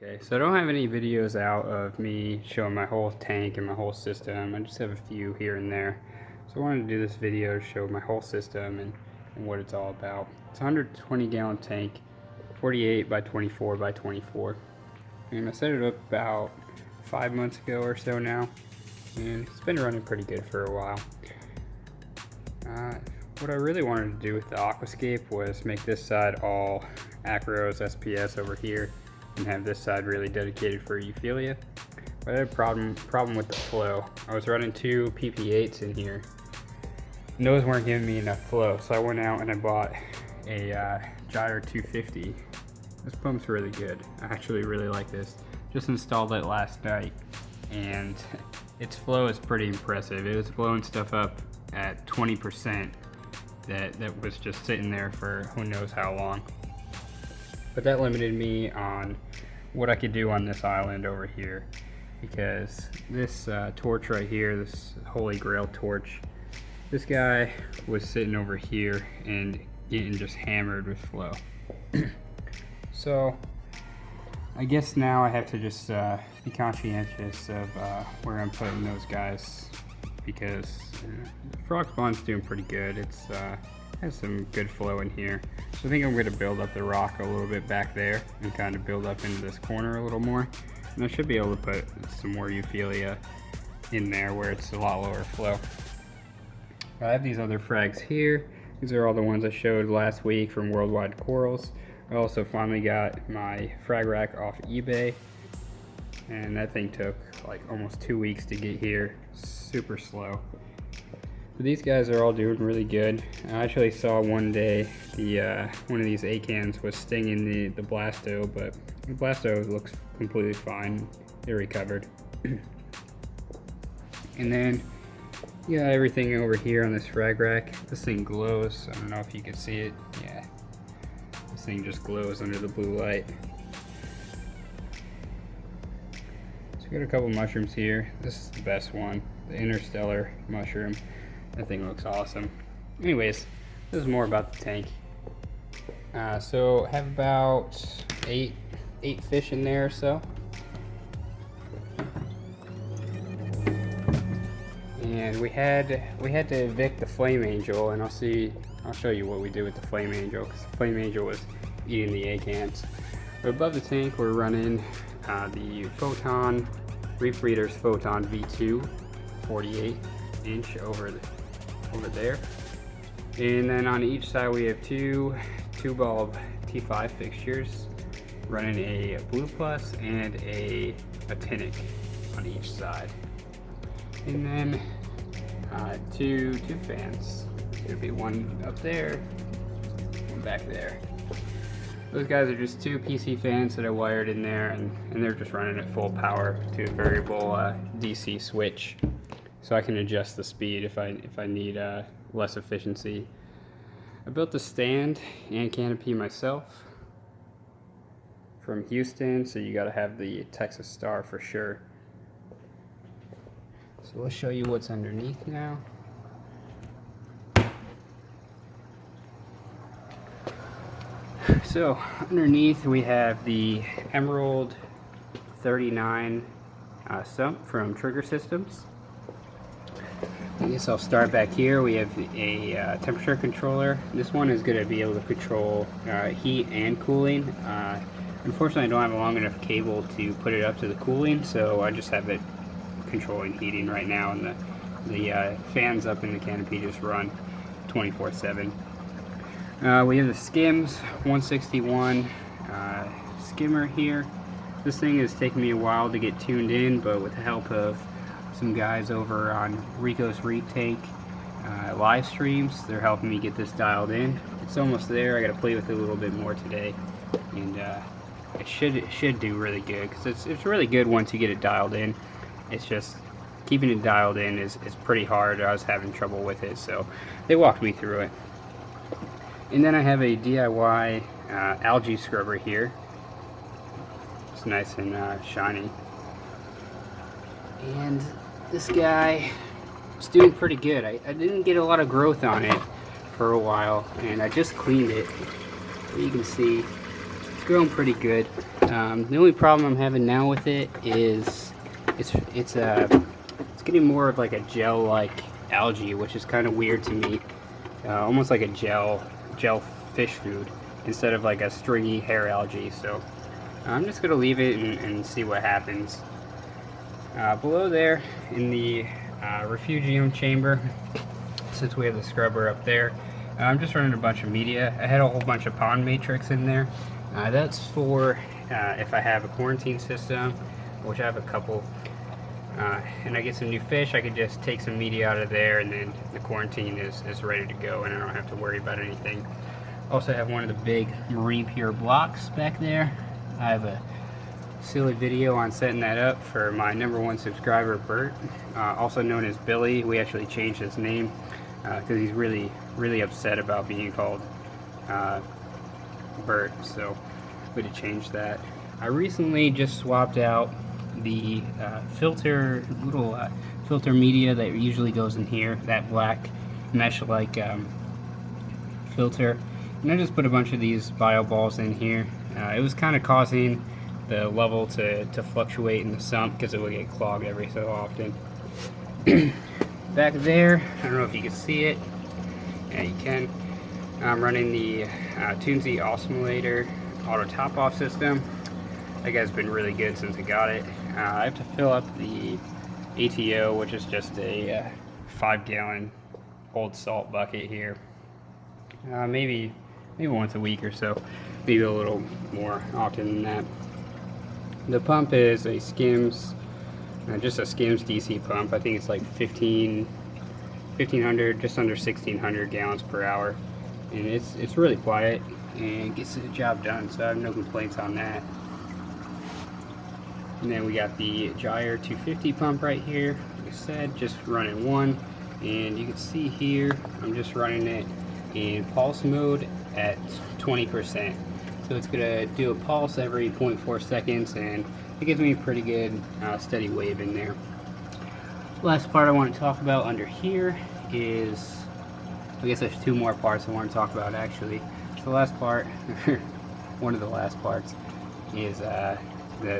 Okay, so I don't have any videos out of me showing my whole tank and my whole system. I just have a few here and there. So I wanted to do this video to show my whole system and what it's all about. It's a 120 gallon tank, 48 by 24 by 24. And I set it up about 5 months ago or so now. And it's been running pretty good for a while. What I really wanted to do with the aquascape was make this side all acros SPS over here and have this side really dedicated for Euphyllia. But I had a problem with the flow. I was running two PP8s in here and those weren't giving me enough flow, so I went out and I bought a Gyro 250. This pump's really good. I actually really like this. Just installed it last night and its flow is pretty impressive. It was blowing stuff up at 20% that was just sitting there for who knows how long. But that limited me on what I could do on this island over here, because this torch right here, this Holy Grail torch, this guy was sitting over here and getting just hammered with flow. So I guess now I have to just be conscientious of where I'm putting those guys, because frog spawn's doing pretty good. It's has some good flow in here. So I think I'm going to build up the rock a little bit back there and kind of build up into this corner a little more. And I should be able to put some more Euphyllia in there where it's a lot lower flow. I have these other frags here. These are all the ones I showed last week from Worldwide Corals. I also finally got my frag rack off eBay, and that thing took like almost 2 weeks to get here. Super slow. But these guys are all doing really good. I actually saw one day one of these acans was stinging the blasto, but the blasto looks completely fine. It recovered. And then you got everything over here on this frag rack. This thing glows. I don't know if you can see it. Yeah, this thing just glows under the blue light. So we got a couple mushrooms here. This is the best one, the interstellar mushroom. That thing looks awesome. Anyways, this is more about the tank. So have about eight fish in there or so. And we had to evict the flame angel, and I'll show you what we did with the flame angel, because the flame angel was eating the acants. But above the tank we're running the Photon Reef Breeders Photon V2 48 inch over there, and then on each side we have two bulb T5 fixtures running a Blue Plus and a Actinic on each side, and then two fans. There'll be one up there, one back there. Those guys are just two PC fans that I wired in there, and they're just running at full power to a variable DC switch, so I can adjust the speed if I need less efficiency. I built the stand and canopy myself from Houston, so you got to have the Texas Star for sure. So let's show you what's underneath now. So underneath we have the Emerald 39 sump from Trigger Systems. I guess I'll start back here. We have a temperature controller. This one is going to be able to control heat and cooling. Unfortunately I don't have a long enough cable to put it up to the cooling, so I just have it controlling heating right now, and the fans up in the canopy just run 24/7. We have the Skims 161 skimmer here. This thing is taking me a while to get tuned in, but with the help of some guys over on Rico's Reef Tank live streams, they're helping me get this dialed in. It's almost there. I got to play with it a little bit more today, and it should do really good, because it's really good once you get it dialed in. It's just keeping it dialed in is pretty hard. I was having trouble with it, so they walked me through it. And then I have a DIY algae scrubber here. It's nice and shiny. And this guy is doing pretty good. I didn't get a lot of growth on it for a while, and I just cleaned it. You can see it's growing pretty good. The only problem I'm having now with it is it's getting more of like a gel-like algae, which is kind of weird to me. Almost like a gel fish food instead of like a stringy hair algae. So I'm just gonna leave it and see what happens. Below there in the refugium chamber, since we have the scrubber up there, I'm just running a bunch of media. I had a whole bunch of pond matrix in there. That's for if I have a quarantine system, which I have a couple, and I get some new fish, I could just take some media out of there, and then the quarantine is ready to go, and I don't have to worry about anything. Also have one of the big marine pure blocks back there. I have a silly video on setting that up for my #1 subscriber, Bert, also known as Billy. We actually changed his name because he's really upset about being called Bert, so we had to change that. I recently just swapped out the filter media that usually goes in here, that black mesh-like filter, and I just put a bunch of these bio balls in here. It was kind of causing the level to fluctuate in the sump because it would get clogged every so often. Back there, I don't know if you can see it. Yeah, you can. I'm running the Toonsy Osmolator auto top-off system. That guy's been really good since I got it. I have to fill up the ATO, which is just a 5-gallon old salt bucket here. Maybe once a week or so. Maybe a little more often than that. The pump is a Skims, just a Skims DC pump. I think it's like 1500, just under 1600 gallons per hour, and it's really quiet and gets the job done, so I have no complaints on that. And then we got the Gyre 250 pump right here. Like I said, just running one, and you can see here I'm just running it in pulse mode at 20%. So it's gonna do a pulse every 0.4 seconds, and it gives me a pretty good steady wave in there. Last part I want to talk about under here is, I guess there's two more parts I want to talk about actually. So the last part, one of the last parts, is the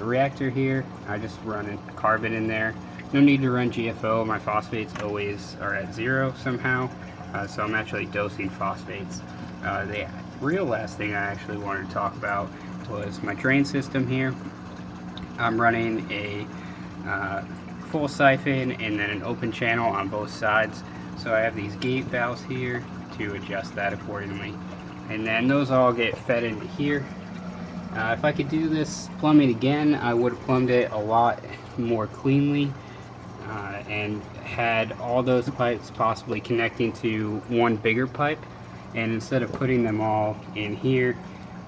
reactor here. I just run carbon in there. No need to run GFO. My phosphates always are at 0 somehow, so I'm actually dosing phosphates. The real last thing I actually wanted to talk about was my drain system here. I'm running a full siphon and then an open channel on both sides. So I have these gate valves here to adjust that accordingly. And then those all get fed into here. If I could do this plumbing again, I would have plumbed it a lot more cleanly and had all those pipes possibly connecting to one bigger pipe. And instead of putting them all in here,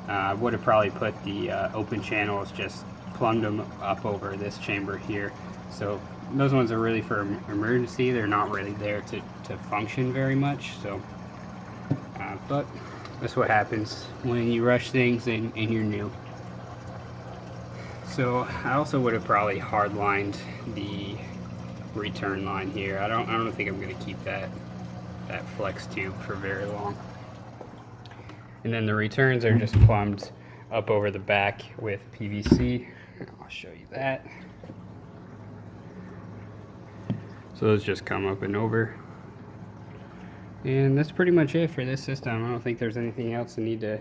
I would have probably put the open channels, just plumbed them up over this chamber here. So those ones are really for emergency. They're not really there to function very much. So, but that's what happens when you rush things and you're new. So I also would have probably hardlined the return line here. I don't think I'm going to keep that flex tube for very long. And then the returns are just plumbed up over the back with PVC. I'll show you that. So those just come up and over. And that's pretty much it for this system. I don't think there's anything else I need to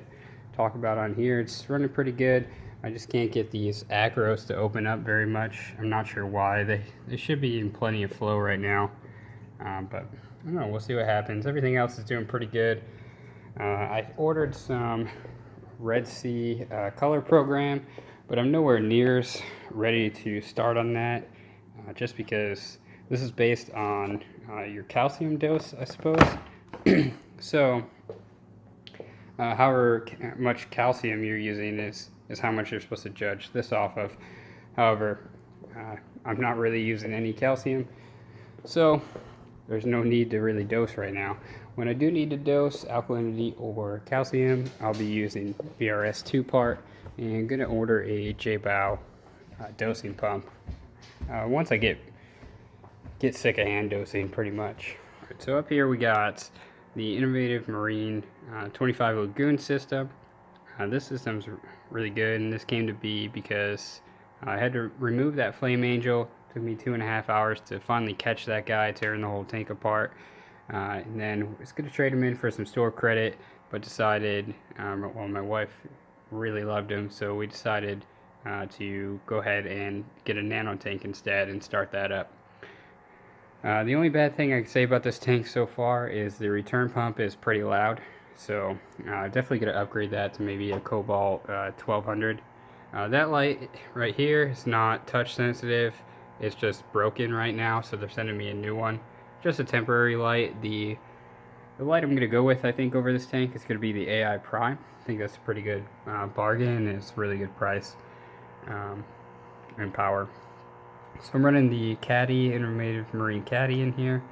talk about on here. It's running pretty good. I just can't get these acros to open up very much. I'm not sure why. They should be in plenty of flow right now. But I don't know, we'll see what happens. Everything else is doing pretty good. I ordered some Red Sea color program, but I'm nowhere near ready to start on that, just because this is based on your calcium dose, I suppose. So however much calcium you're using is how much you're supposed to judge this off of. However, I'm not really using any calcium, so there's no need to really dose right now. When I do need to dose alkalinity or calcium, I'll be using BRS 2-part, and I'm going to order a J-Bow dosing pump once I get sick of hand dosing pretty much. Right, so up here we got the Innovative Marine 25 Lagoon system. This system's really good, and this came to be because I had to remove that Flame Angel. It took me 2.5 hours to finally catch that guy, tearing the whole tank apart. And then I was going to trade him in for some store credit, but decided, well, my wife really loved him, so we decided to go ahead and get a nano tank instead and start that up. The only bad thing I can say about this tank so far is the return pump is pretty loud, so definitely going to upgrade that to maybe a Cobalt 1200. That light right here is not touch sensitive, it's just broken right now, so they're sending me a new one. Just a temporary light. The light I'm going to go with, I think, over this tank is going to be the AI Prime. I think that's a pretty good bargain, and it's a really good price and power. So I'm running the Caddy, Intermediate Marine Caddy in here.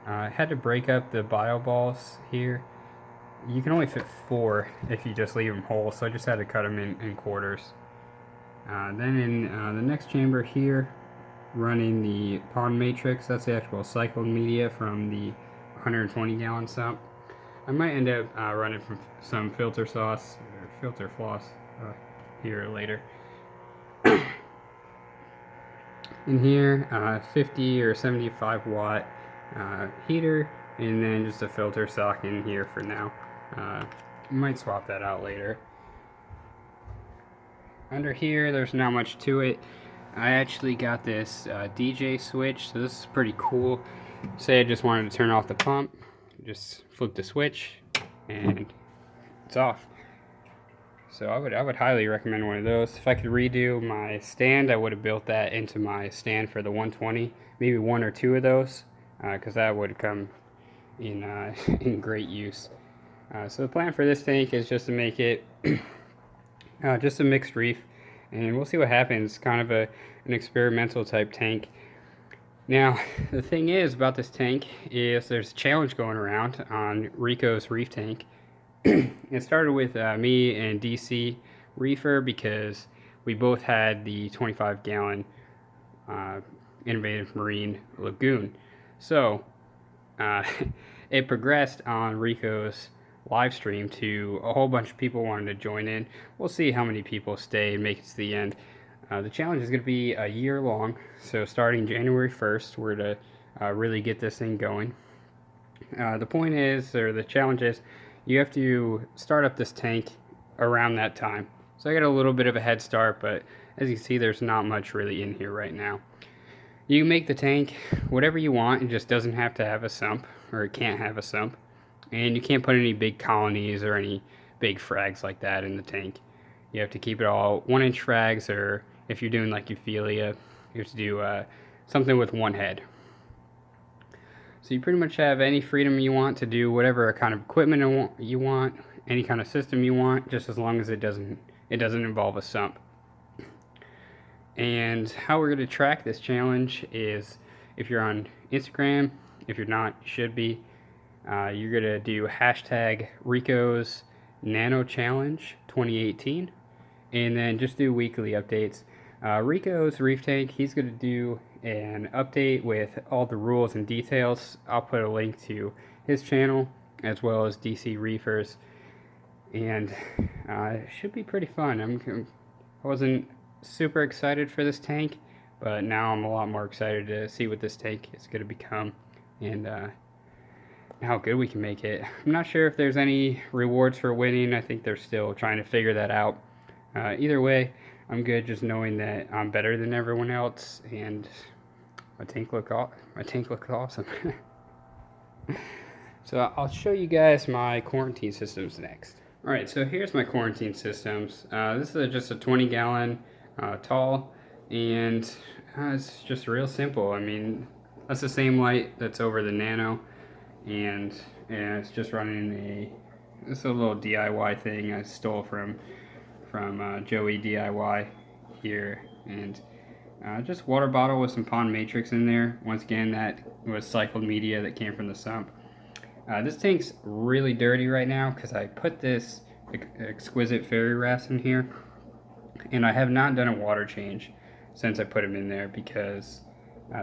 I had to break up the bio balls here. You can only fit 4 if you just leave them whole, so I just had to cut them in quarters. Then in the next chamber here, running the pond matrix. That's the actual cycled media from the 120 gallon sump. I might end up running from some filter sauce or filter floss here later. In here, 50 or 75 watt heater, and then just a filter sock in here for now. Might swap that out later. Under here, there's not much to it. I actually got this DJ switch, so this is pretty cool. Say I just wanted to turn off the pump, just flip the switch, and it's off. So I would highly recommend one of those. If I could redo my stand, I would have built that into my stand for the 120. Maybe 1 or 2 of those, because that would come in in great use. So the plan for this tank is just to make it just a mixed reef, and we'll see what happens. Kind of an experimental type tank. Now, the thing is about this tank is there's a challenge going around on Rico's reef tank. It started with me and DC Reefer because we both had the 25 gallon Innovative Marine Lagoon. So it progressed on Rico's live stream to a whole bunch of people wanting to join in. We'll see how many people stay and make it to the end. The challenge is going to be a year long, so starting January 1st, we're to really get this thing going. The point is, or the challenge is, you have to start up this tank around that time. So I got a little bit of a head start, but as you can see, there's not much really in here right now. You can make the tank whatever you want. It just doesn't have to have a sump, or it can't have a sump. And you can't put any big colonies or any big frags like that in the tank. You have to keep it all 1-inch frags, or if you're doing like Euphilia, you have to do something with 1 head. So you pretty much have any freedom you want to do whatever kind of equipment you want, any kind of system you want, just as long as it doesn't involve a sump. And how we're going to track this challenge is, if you're on Instagram, if you're not, you should be. You're going to do hashtag Rico's Nano Challenge 2018, and then just do weekly updates. Rico's reef tank, he's going to do an update with all the rules and details. I'll put a link to his channel as well as DC Reefers, and it should be pretty fun. I wasn't super excited for this tank, but now I'm a lot more excited to see what this tank is going to become and how good we can make it. I'm not sure if there's any rewards for winning. I think they're still trying to figure that out. Either way, I'm good just knowing that I'm better than everyone else, and my tank looks awesome. So I'll show you guys my quarantine systems next. Alright, so here's my quarantine systems. This is just a 20 gallon tall, and it's just real simple. I mean, that's the same light that's over the Nano, and it's just running it's a little DIY thing I stole from Joey DIY here, and just water bottle with some pond matrix in there. Once again, that was cycled media that came from the sump. This tank's really dirty right now because I put this exquisite fairy wrasse in here, and I have not done a water change since I put him in there because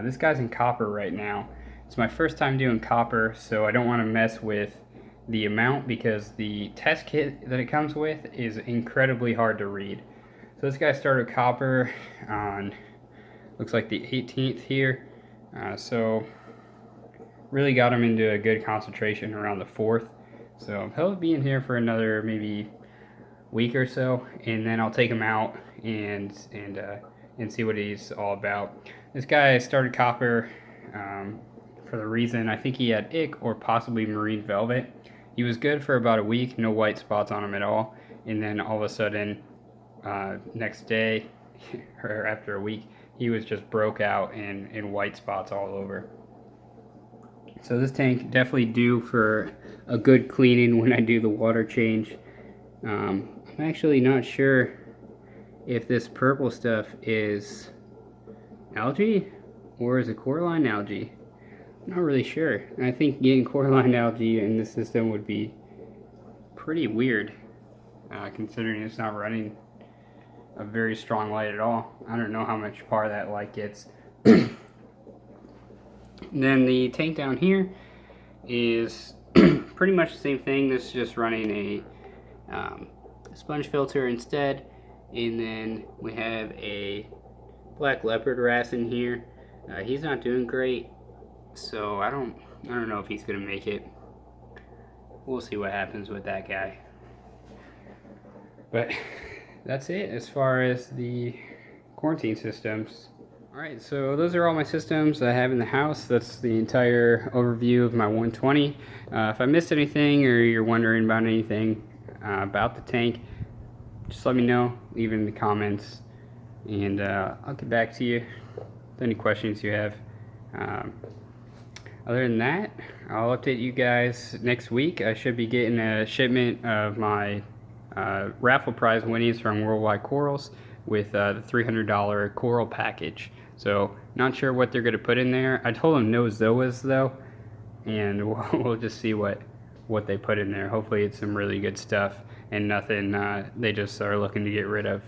this guy's in copper right now. It's my first time doing copper, so I don't want to mess with the amount because the test kit that it comes with is incredibly hard to read. So this guy started copper on, looks like the 18th here. So really got him into a good concentration around the 4th. So he'll be in here for another maybe week or so, and then I'll take him out and see what he's all about. This guy started copper for the reason I think he had ick or possibly marine velvet. He was good for about a week, no white spots on him at all, and then all of a sudden, next day or after a week, he was just broke out in white spots all over. So this tank definitely due for a good cleaning when I do the water change. I'm actually not sure if this purple stuff is algae or is it coralline algae. I'm not really sure. I think getting coralline algae in the system would be pretty weird, considering it's not running a very strong light at all. I don't know how much power that light gets. Then the tank down here is pretty much the same thing. This is just running a sponge filter instead, and then we have a black leopard wrasse in here. He's not doing great, so I don't know if he's gonna make it. We'll see what happens with that guy. But that's it as far as the quarantine systems. Alright, so those are all my systems I have in the house. That's the entire overview of my 120. If I missed anything or you're wondering about anything about the tank, just let me know, leave it in the comments, and I'll get back to you with any questions you have. Other than that, I'll update you guys next week. I should be getting a shipment of my raffle prize winnings from Worldwide Corals with the $300 coral package. So not sure what they're going to put in there. I told them no zoas though, and we'll just see what they put in there. Hopefully it's some really good stuff and nothing they just are looking to get rid of.